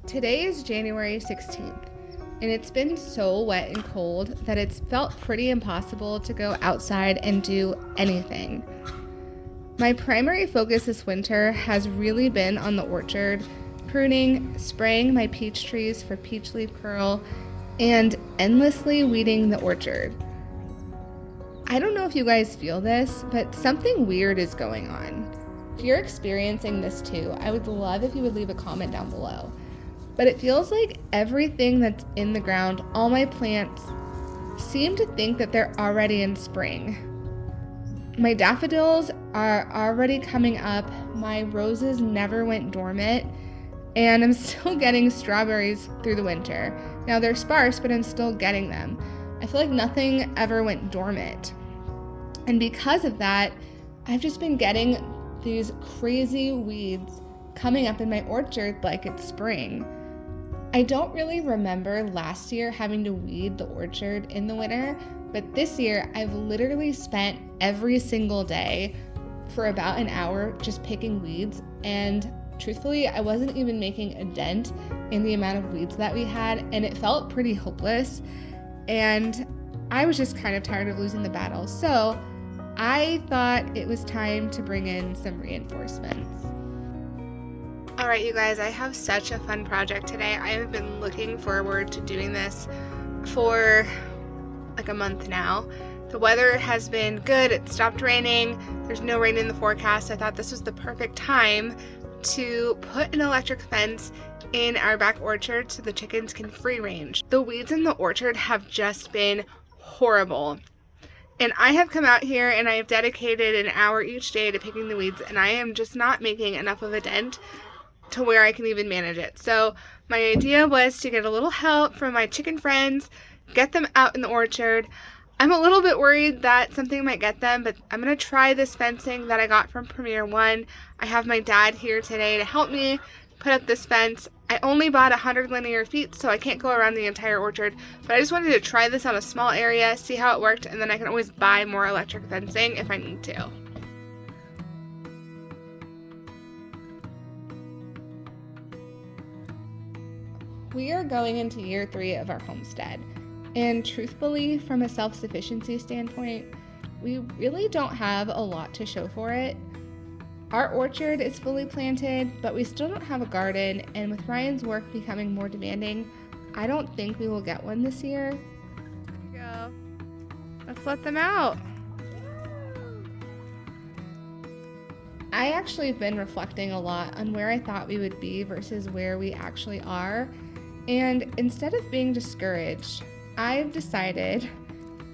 Today is January 16th, and it's been so wet and cold that it's felt pretty impossible to go outside and do anything. My primary focus this winter has really been on the orchard, pruning, spraying my peach trees for peach leaf curl, and endlessly weeding the orchard. I don't know if you guys feel this, but something weird is going on. If you're experiencing this too, I would love if you would leave a comment down below. But it feels like everything that's in the ground, all my plants, seem to think that they're already in spring. My daffodils are already coming up, my roses never went dormant, and I'm still getting strawberries through the winter. Now they're sparse, but I'm still getting them. I feel like nothing ever went dormant. And because of that, I've just been getting these crazy weeds coming up in my orchard like it's spring. I don't really remember last year having to weed the orchard in the winter, but this year I've literally spent every single day for about an hour just picking weeds, and truthfully, I wasn't even making a dent in the amount of weeds that we had, and it felt pretty hopeless, and I was just kind of tired of losing the battle, so I thought it was time to bring in some reinforcements. Alright, you guys, I have such a fun project today. I have been looking forward to doing this for like a month now. The weather has been good. It stopped raining. There's no rain in the forecast. I thought this was the perfect time to put an electric fence in our back orchard so the chickens can free range. The weeds in the orchard have just been horrible. And I have come out here and I have dedicated an hour each day to picking the weeds, and I am just not making enough of a dent to where I can even manage it. So my idea was to get a little help from my chicken friends, get them out in the orchard. I'm a little bit worried that something might get them, but I'm going to try this fencing that I got from Premier One. I have my dad here today to help me put up this fence. I only bought 100 linear feet, so I can't go around the entire orchard, but I just wanted to try this on a small area, see how it worked, and then I can always buy more electric fencing if I need to. We are going into year 3 of our homestead, and truthfully, from a self-sufficiency standpoint, we really don't have a lot to show for it. Our orchard is fully planted, but we still don't have a garden, and with Ryan's work becoming more demanding, I don't think we will get one this year. There we go. Let's let them out. I actually have been reflecting a lot on where I thought we would be versus where we actually are. And instead of being discouraged, I've decided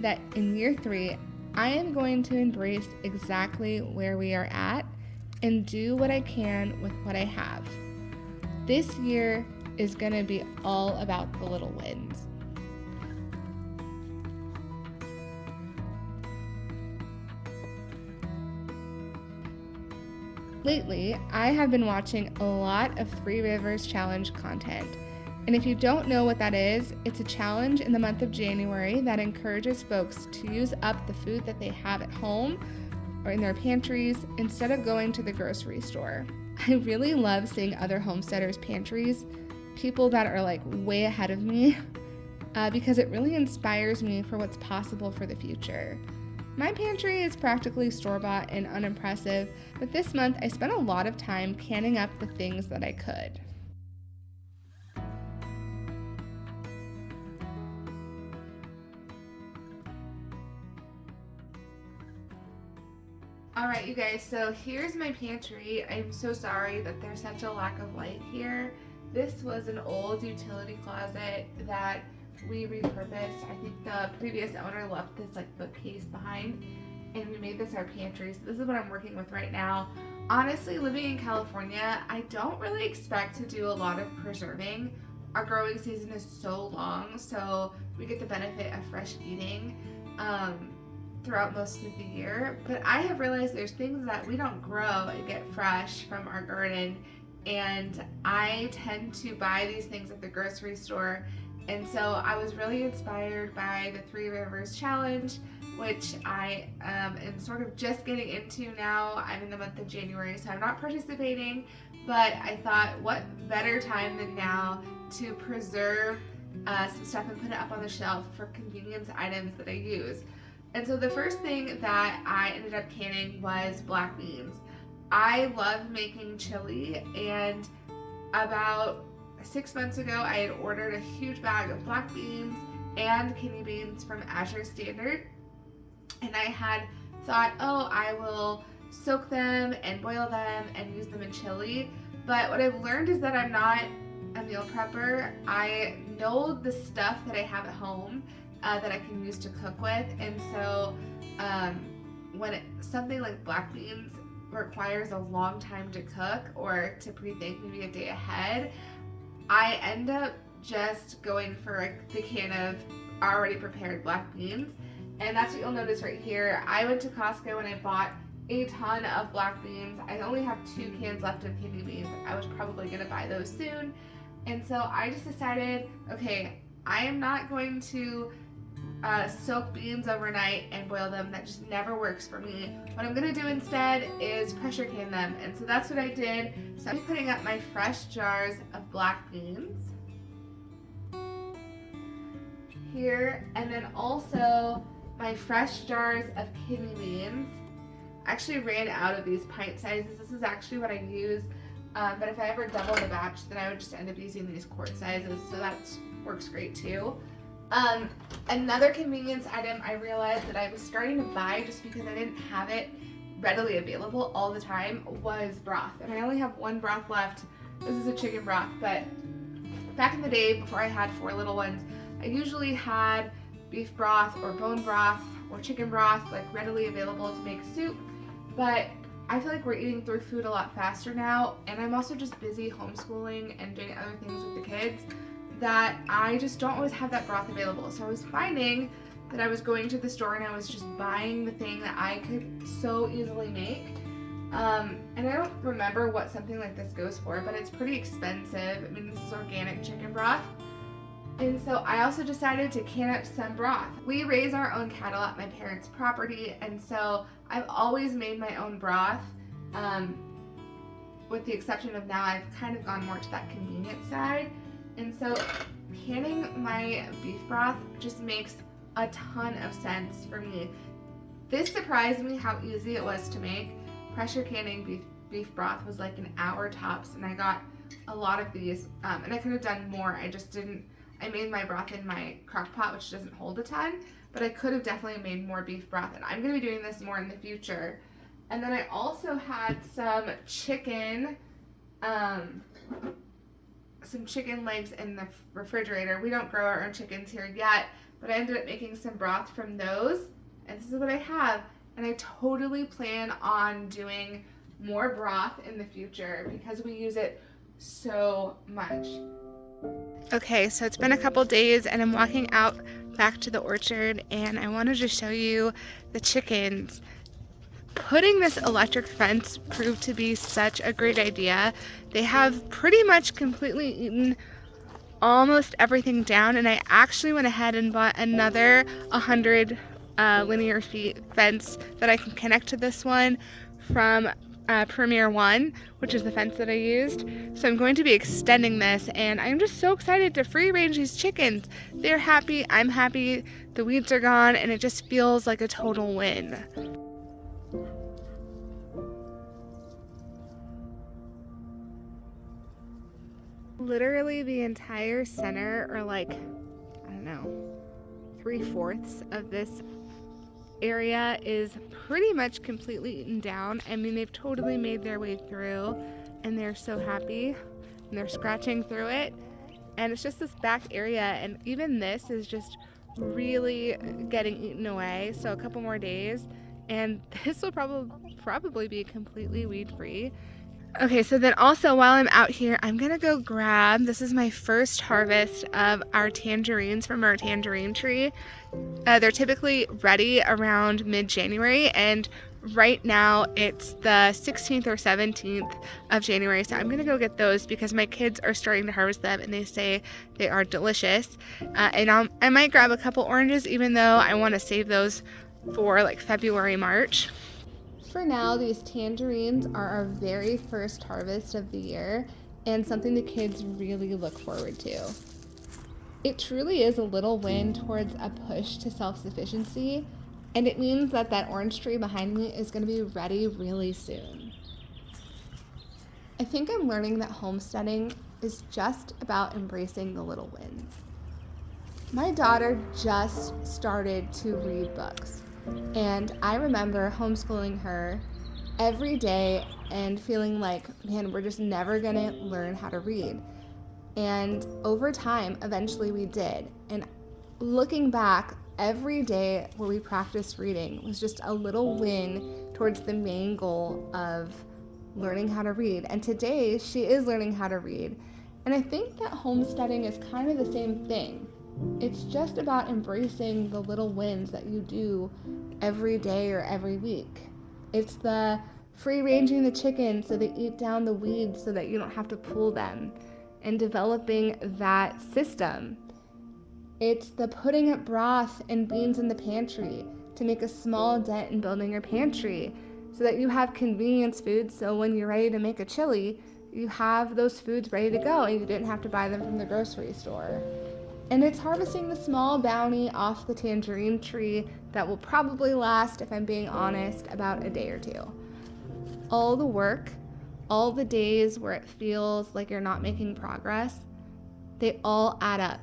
that in year 3, I am going to embrace exactly where we are at and do what I can with what I have. This year is going to be all about the little wins. Lately, I have been watching a lot of Three Rivers Challenge content. And if you don't know what that is, it's a challenge in the month of January that encourages folks to use up the food that they have at home or in their pantries instead of going to the grocery store. I really love seeing other homesteaders' pantries, people that are like way ahead of me, because it really inspires me for what's possible for the future. My pantry is practically store-bought and unimpressive, but this month I spent a lot of time canning up the things that I could. Alright, you guys, so here's my pantry. I'm so sorry that there's such a lack of light here. This was an old utility closet that we repurposed. I think the previous owner left this like bookcase behind, and we made this our pantry. So this is what I'm working with right now. Honestly, living in California, I don't really expect to do a lot of preserving. Our growing season is so long, so we get the benefit of fresh eating throughout most of the year, but I have realized there's things that we don't grow and get fresh from our garden, and I tend to buy these things at the grocery store. And so I was really inspired by the Three Rivers Challenge, which I am sort of just getting into now. I'm in the month of January, so I'm not participating, but I thought what better time than now to preserve some stuff and put it up on the shelf for convenience items that I use. And so the first thing that I ended up canning was black beans. I love making chili, and about 6 months ago I had ordered a huge bag of black beans and kidney beans from Azure Standard, and I had thought, oh, I will soak them and boil them and use them in chili. But what I've learned is that I'm not a meal prepper. I know the stuff that I have at home that I can use to cook with, and so when something like black beans requires a long time to cook or to pre-think maybe a day ahead, I end up just going for the can of already prepared black beans. And that's what you'll notice right here. I went to Costco and I bought a ton of black beans. I only have 2 cans left of kidney beans. I was probably gonna buy those soon. And so I just decided, okay, I am not going to soak beans overnight and boil them. That just never works for me. What I'm gonna do instead is pressure can them. And so that's what I did. So I'm putting up my fresh jars of black beans here, and then also my fresh jars of kidney beans. I actually ran out of these pint sizes. This is actually what I use, but if I ever double the batch, then I would just end up using these quart sizes, so that works great too. Another convenience item I realized that I was starting to buy just because I didn't have it readily available all the time was broth, and I only have one broth left. This is a chicken broth, but back in the day before I had 4 little ones, I usually had beef broth or bone broth or chicken broth like readily available to make soup, but I feel like we're eating through food a lot faster now, and I'm also just busy homeschooling and doing other things with the kids that I just don't always have that broth available. So I was finding that I was going to the store and I was just buying the thing that I could so easily make. And I don't remember what something like this goes for, but it's pretty expensive. I mean, this is organic chicken broth. And so I also decided to can up some broth. We raise our own cattle at my parents' property, and so I've always made my own broth, with the exception of now I've kind of gone more to that convenient side. And so canning my beef broth just makes a ton of sense for me. This surprised me how easy it was to make. Pressure canning beef broth was like an hour tops, and I got a lot of these, and I could have done more. I made my broth in my crock pot, which doesn't hold a ton, but I could have definitely made more beef broth, and I'm going to be doing this more in the future. And then I also had some chicken legs in the refrigerator. We don't grow our own chickens here yet, but I ended up making some broth from those, and this is what I have. And I totally plan on doing more broth in the future because we use it so much. Okay, so it's been a couple days and I'm walking out back to the orchard, and I wanted to show you the chickens. Putting this electric fence proved to be such a great idea. They have pretty much completely eaten almost everything down, and I actually went ahead and bought another 100 linear feet fence that I can connect to this one from Premier One, which is the fence that I used. So I'm going to be extending this, and I'm just so excited to free range these chickens. They're happy, I'm happy, the weeds are gone, and it just feels like a total win. Literally the entire center, or like, I don't know, 3/4 of this area is pretty much completely eaten down. I mean, they've totally made their way through, and they're so happy, and they're scratching through it, and it's just this back area, and even this is just really getting eaten away. So a couple more days and this will probably be completely weed free. Okay, so then also while I'm out here, I'm gonna go grab, this is my first harvest of our tangerines from our tangerine tree. They're typically ready around mid-January, and right now it's the 16th or 17th of January, so I'm gonna go get those because my kids are starting to harvest them and they say they are delicious. And I might grab a couple oranges, even though I wanna save those for like February, March. For now, these tangerines are our very first harvest of the year and something the kids really look forward to. It truly is a little win towards a push to self-sufficiency, and it means that that orange tree behind me is going to be ready really soon. I think I'm learning that homesteading is just about embracing the little wins. My daughter just started to read books, and I remember homeschooling her every day and feeling like, man, we're just never going to learn how to read. And over time, eventually we did. And looking back, every day where we practiced reading was just a little win towards the main goal of learning how to read. And today, she is learning how to read. And I think that homesteading is kind of the same thing. It's just about embracing the little wins that you do every day or every week. It's the free ranging the chickens so they eat down the weeds so that you don't have to pull them, and developing that system. It's the putting up broth and beans in the pantry to make a small dent in building your pantry so that you have convenience foods, so when you're ready to make a chili, you have those foods ready to go and you didn't have to buy them from the grocery store. And it's harvesting the small bounty off the tangerine tree that will probably last, if I'm being honest, about a day or two. All the work, all the days where it feels like you're not making progress, they all add up.